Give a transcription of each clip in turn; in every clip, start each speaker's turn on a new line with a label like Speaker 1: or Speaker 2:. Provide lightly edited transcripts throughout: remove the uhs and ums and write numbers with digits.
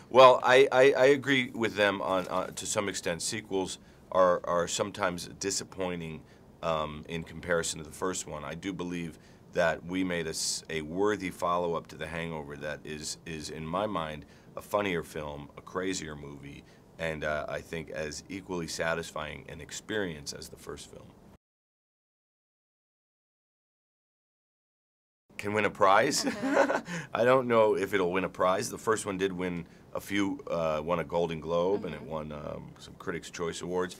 Speaker 1: Well, I agree with them on to some extent. Sequels are sometimes disappointing in comparison to the first one. I do believe that we made a worthy follow-up to The Hangover that is in my mind a funnier film, a crazier movie, and I think as equally satisfying an experience as the first film. Can win a prize? I don't know if it'll win a prize. The first one did win a few, won a Golden Globe, and it won some Critics' Choice Awards.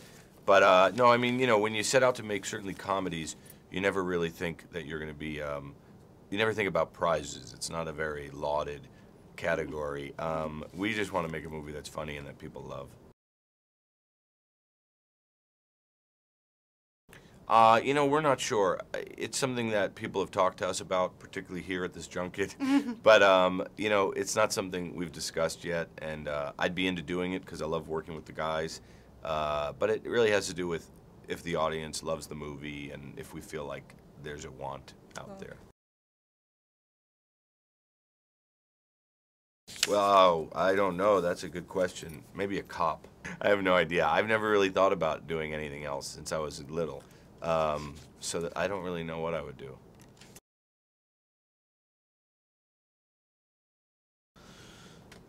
Speaker 1: But no, I mean, you know, when you set out to make certainly comedies, you never really think that you're going to be, you never think about prizes. It's not a very lauded category. We just want to make a movie that's funny and that people love. You know, we're not sure. It's something that people have talked to us about, particularly here at this junket. But, you know, it's not something we've discussed yet, and I'd be into doing it because I love working with the guys. But it really has to do with if the audience loves the movie and if we feel like there's a want out there. Well, I don't know. That's a good question. Maybe a cop. I have no idea. I've never really thought about doing anything else since I was little. So that I don't really know what I would do.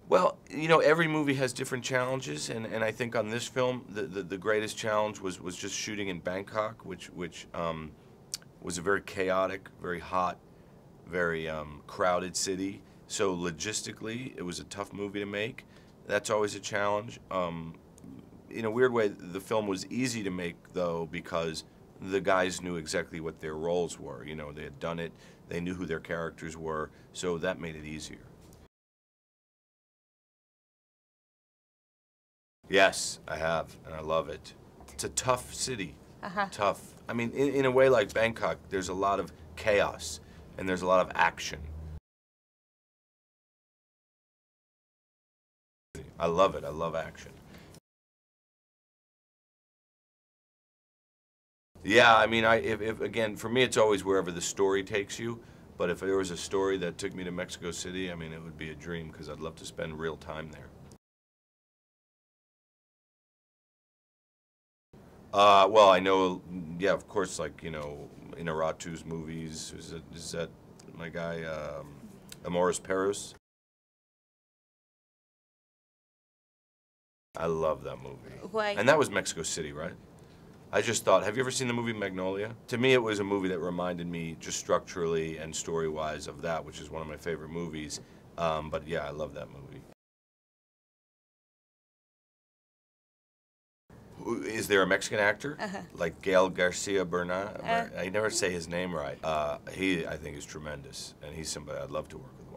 Speaker 1: Well, you know, every movie has different challenges, and I think on this film, the greatest challenge was just shooting in Bangkok, which was a very chaotic, very hot, very crowded city. So logistically, it was a tough movie to make. That's always a challenge. In a weird way, the film was easy to make, though, because the guys knew exactly what their roles were. You know, they had done it, they knew who their characters were, so that made it easier. Yes, I have, and I love it. It's a tough city. Tough. I mean, in a way like Bangkok, there's a lot of chaos, and there's a lot of action. I love it. I love action. Yeah, I mean, if again, for me, it's always wherever the story takes you. But if there was a story that took me to Mexico City, I mean, it would be a dream because I'd love to spend real time there. Well, I know, yeah, of course, like, you know, Inarritu's movies. Is that my guy, Amores Perros? I love that movie.
Speaker 2: Why?
Speaker 1: And that was Mexico City, right? I just thought, have you ever seen the movie Magnolia? To me, it was a movie that reminded me just structurally and story-wise of that, which is one of my favorite movies. But yeah, I love that movie. Is there a Mexican actor? Like Gael Garcia Bernal? I never say his name right. He, I think, is tremendous, and he's somebody I'd love to work with.